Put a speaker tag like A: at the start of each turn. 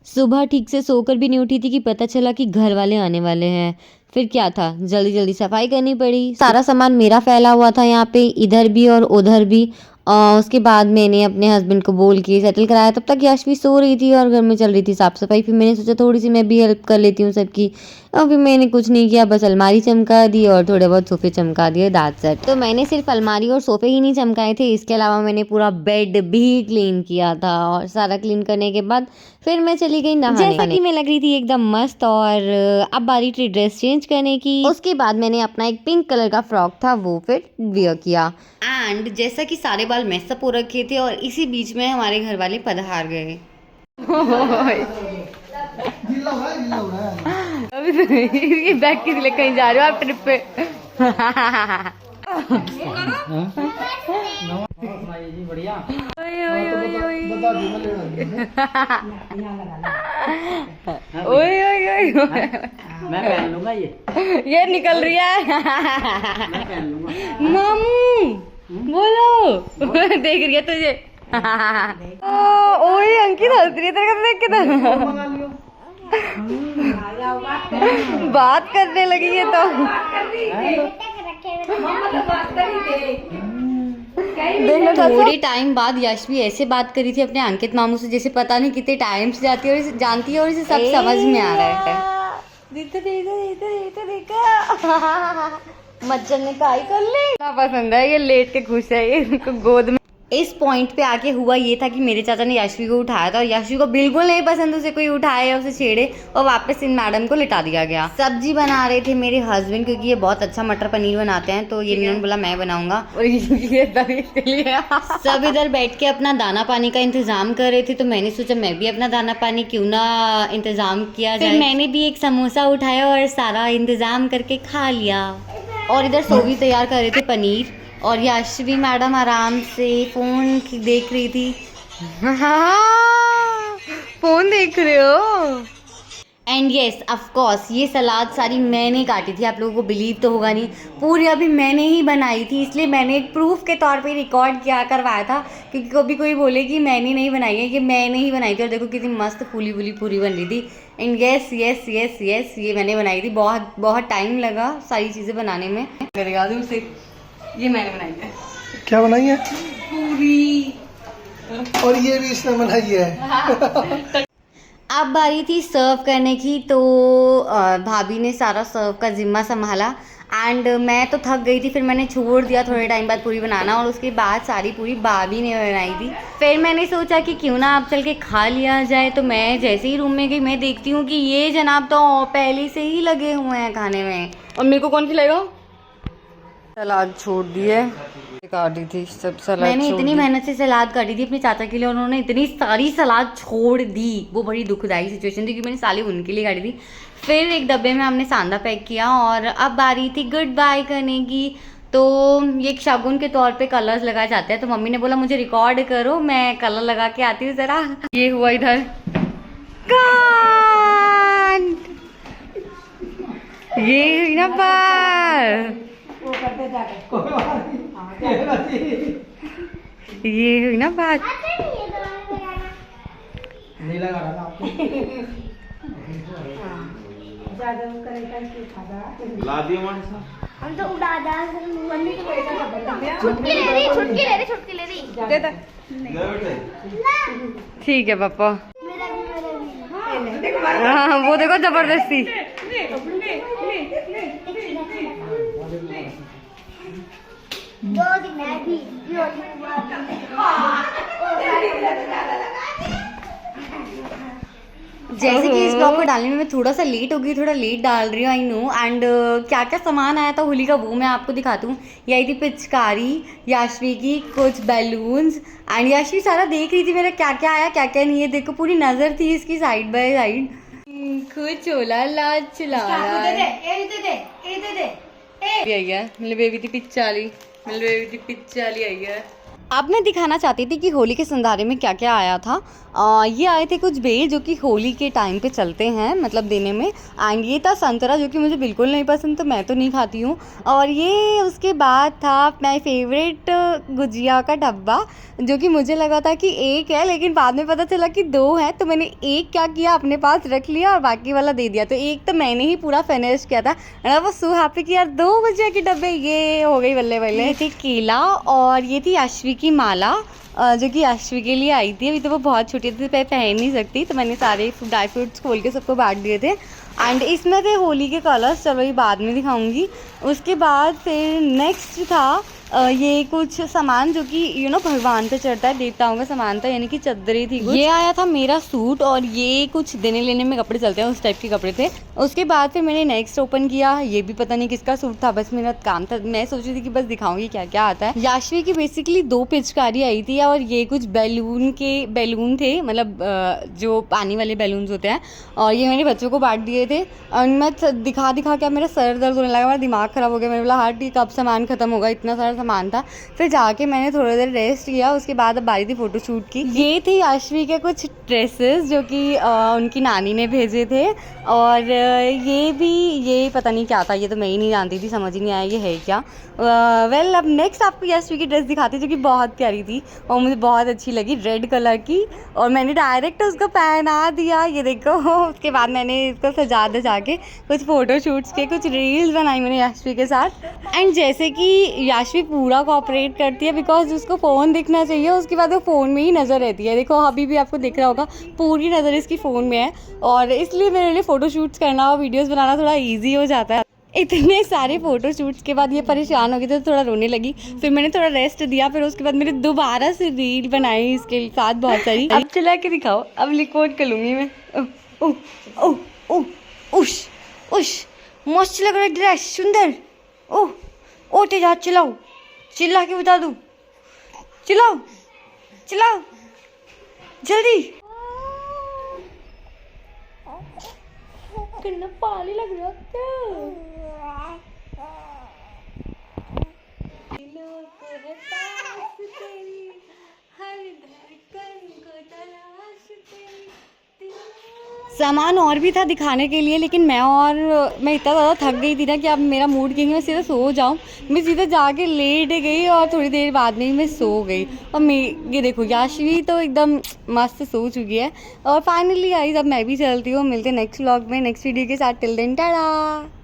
A: सुबह ठीक से सोकर भी नहीं उठी थी कि पता चला कि घर वाले आने वाले हैं। फिर क्या था, जल्दी जल्दी सफाई करनी पड़ी। सारा सामान मेरा फैला हुआ था यहाँ पे, इधर भी और उधर भी। उसके बाद मैंने अपने हस्बैंड को बोल के सेटल कराया। तब तक यश भी सो रही थी और घर में चल रही थी साफ सफाई। फिर मैंने सोचा थोड़ी सी मैं भी हेल्प कर लेती हूँ सबकी। और फिर मैंने कुछ नहीं किया, बस अलमारी चमका दी और थोड़े बहुत सोफे चमका दिए, दैट्स इट। तो मैंने सिर्फ अलमारी और सोफे ही नहीं चमकाए थे, इसके अलावा मैंने पूरा बेड भी क्लीन किया था। और सारा क्लीन करने के बाद फिर मैं चली गई नहाने। जैसा कि मैं लग रही थी एकदम मस्त, और अब बारी थी ड्रेस चेंज करने की। उसके बाद मैंने अपना एक पिंक कलर का फ्रॉक था वो फिर वियर किया। एंड जैसा कि सारे बाल मैसअप हो रखे थे और इसी बीच में हमारे घर वाले पधार गए। अभी तो ये बैग किस लिए कहीं जा रहे हो आप ट्रिप पे?
B: मैं पहन लूंगा
A: ये निकल रही है।
B: मैं पहन लूंगा।
A: मामू बोलो। देख रही है तुझे। ओए अंकित हंस रही है तेरे को देख के। बात करने लगी है तो थोड़ी टाइम बाद यश भी ऐसे बात करी थी अपने अंकित मामू से जैसे पता नहीं कितने टाइम से जाती है और इसे जानती है और इसे सब समझ में आ रहा है। मच्छर ने काई कर ले। पसंद है ये, लेट के खुश है ये, इनको गोद में। इस पॉइंट पे आके हुआ ये था कि मेरे चाचा ने यशवी को उठाया था और यशवी को बिल्कुल नहीं पसंद उसे कोई उठाए या उसे छेड़े, और वापस इन मैडम को लिटा दिया गया। सब्जी बना रहे थे मेरे हस्बैंड, क्योंकि ये बहुत अच्छा मटर पनीर बनाते हैं, तो ये इन्होंने बोला मैं बनाऊंगा। और सब इधर बैठ के अपना दाना पानी का इंतजाम कर रहे थे, तो मैंने सोचा मैं भी अपना दाना पानी क्यों ना इंतजाम किया जाए। फिर मैंने भी एक समोसा उठाया और सारा इंतजाम करके खा लिया। और इधर सोवी तैयार कर रहे थे पनीर, और यशवी मैडम आराम से फोन देख रही थी। फोन देख रहे हो? एंड यस ऑफ कोर्स ये सलाद सारी मैंने काटी थी। आप लोगों को बिलीव तो होगा नहीं, पूरी अभी मैंने ही बनाई थी, इसलिए मैंने एक प्रूफ के तौर पे रिकॉर्ड किया करवाया था, क्योंकि कभी कोई बोले कि मैंने नहीं बनाई है, ये मैंने ही बनाई थी। और देखो कितनी मस्त फूली फूली पूरी बन रही थी। And yes yes yes yes ये मैंने बनाई थी। बहुत बहुत टाइम लगा सारी चीज़ें बनाने में। ये मैंने बनाई है।
C: क्या बनाई है?
A: पूरी।
C: और ये भी इसने बनाई है।
A: अब बारी थी सर्व करने की, तो भाभी ने सारा सर्व का जिम्मा संभाला। एंड मैं तो थक गई थी, फिर मैंने छोड़ दिया थोड़े टाइम बाद पूरी बनाना, और उसके बाद सारी पूरी भाभी ने बनाई थी। फिर मैंने सोचा कि क्यों ना आप चल के खा लिया जाए। तो मैं जैसे ही रूम में गई, मैं देखती हूँ कि ये जनाब तो पहले से ही लगे हुए हैं खाने में। और मेरे को कौन खिलाएगा? सलाद छोड़ दिए, काटी थी सब सलाद। मैंने इतनी मेहनत से सलाद काटी थी अपने चाचा के लिए, उन्होंने इतनी सारी सलाद छोड़ दी। वो बड़ी दुखदायी सिचुएशन थी, क्योंकि मैंने साली उनके लिए काटी थी। फिर एक डब्बे में हमने सांदा पैक किया, और अब बारी थी गुड बाय करने की। तो ये एक शगुन के तौर पे कलर्स लगाए जाते हैं, तो मम्मी ने बोला मुझे रिकॉर्ड करो, मैं कलर लगा के आती हूँ जरा। ये हुआ इधर कान, ये हुई ना बार, ये हुई ना बात।
C: नहीं लगा रहा आपको।
B: ला दिया हमारे साथ।
D: हम तो उड़ा दा। छुटकी ले रही
A: दे दे। ठीक है पापा। हाँ वो देखो जबरदस्ती। जैसे कि इस ब्लॉग को डालने में मैं थोड़ा सा लेट हो गई, थोड़ा लेट डाल रही हूँ, आई नो। एंड क्या क्या सामान आया था होली का वो मैं आपको दिखाती हूँ। ये आई थी पिचकारी याशवी की, कुछ बैलून्स। एंड याशवी सारा देख रही थी मेरा क्या क्या आया क्या क्या नहीं है। देखो पूरी नजर थी इसकी साइड बाय साइड। कुछ होला लाज चला बेबी थी पिच्चाली, मेरी बेबी थी पिच्चाली आई है। अब मैं दिखाना चाहती थी कि होली के संधारे में क्या क्या आया था। ये आए थे कुछ बेल जो कि होली के टाइम पे चलते हैं, मतलब देने में। एंड ये था संतरा जो कि मुझे बिल्कुल नहीं पसंद, तो मैं तो नहीं खाती हूँ। और ये उसके बाद था माय फेवरेट गुजिया का डब्बा, जो कि मुझे लगा था कि एक है, लेकिन बाद में पता चला कि 2 है। तो मैंने एक क्या किया, अपने पास रख लिया और बाकी वाला दे दिया। तो एक तो मैंने ही पूरा फिनिश किया था। एंड वो सो हैप्पी कि यार 2 गुजिया के डब्बे, ये हो गई बल्ले बल्ले। ये थी केला और ये थी अश्वी की माला, जो कि अश्वी के लिए आई थी। अभी तो वो बहुत छोटी थी, पहन नहीं सकती, तो मैंने सारे ड्राई फ्रूट्स खोल के सबको बांट दिए थे। एंड इसमें थे होली के कलर्स, चलो ये बाद में दिखाऊंगी। उसके बाद फिर नेक्स्ट था ये कुछ सामान जो कि भगवान पे चढ़ता है, देवताओं का सामान था, यानी कि चद्दरें थी कुछ। ये आया था मेरा सूट, और ये कुछ देने लेने में कपड़े चलते हैं, उस टाइप के कपड़े थे। उसके बाद फिर मैंने नेक्स्ट ओपन किया, ये भी पता नहीं किसका सूट था, बस मेरा काम था, मैं सोच रही थी कि बस दिखाऊंगी क्या क्या आता है। याशवी की बेसिकली 2 पिचकारी आई थी, और ये कुछ बैलून थे, मतलब जो पानी वाले बैलून्स होते हैं, और ये मैंने बच्चों को बांट दिए थे। और मैं दिखा के मेरा सर दर्द होने लगा, मेरा दिमाग ख़राब हो गया। मैंने बोला हाँ ठीक, कब सामान ख़त्म होगा, इतना सारा सामान था। फिर जाके मैंने थोड़ी देर रेस्ट किया, उसके बाद अब बारी थी फ़ोटोशूट की। ये थी अश्वी के कुछ ड्रेसेस जो कि उनकी नानी ने भेजे थे। और ये पता नहीं क्या था, ये तो मैं ही नहीं जानती थी, समझ ही नहीं आया ये है क्या। वेल अब नेक्स्ट आपको यशवी की ड्रेस दिखाती, जो कि बहुत प्यारी थी और मुझे बहुत अच्छी लगी, रेड कलर की। और मैंने डायरेक्ट उसको पहना दिया, ये देखो। उसके बाद मैंने इसको सजा दजा के कुछ फ़ोटोशूट्स के, कुछ रील्स बनाई मैंने याशवी के साथ। एंड जैसे कि याशवी पूरा कोऑपरेट करती है, बिकॉज उसको फ़ोन दिखना चाहिए, उसके बाद वो फ़ोन में ही नज़र रहती है। देखो अभी भी आपको दिख रहा होगा, पूरी नज़र इसकी फ़ोन में है, और इसलिए मेरे लिए फ़ोटोशूट्स करना और वीडियोज़ बनाना थोड़ा ईजी हो जाता है। इतने सारे फ़ोटो शूट्स के बाद ये परेशान हो गई, तो थोड़ा रोने लगी। फिर मैंने थोड़ा रेस्ट दिया, फिर उसके बाद मैंने दोबारा से रील बनाई इसके साथ बहुत सारी। अब चला के दिखाओ, अब रिकॉर्ड कर लूँगी मैं। ओह ओह ओह उश उश, मस्त लग रहा है ड्रेस, सुंदर। ओह ओ तेजा, चिल्लाओ, चिल्ला के बता दूँ, चिल्लाओ चिल्लाओ जल्दी। कितना पानी लग रहा है। सामान और भी था दिखाने के लिए, लेकिन मैं इतना ज़्यादा थक गई थी ना कि अब मेरा मूड किया कि मैं सीधा सो जाऊँ। मैं सीधा जाके लेट गई और थोड़ी देर बाद में ही मैं सो गई। और ये देखो याशवी तो एकदम मस्त सो चुकी है। और फाइनली आई, अब मैं भी चलती हूँ। मिलते नेक्स्ट व्लॉग में नेक्स्ट वीडियो के साथ। Till then Tata.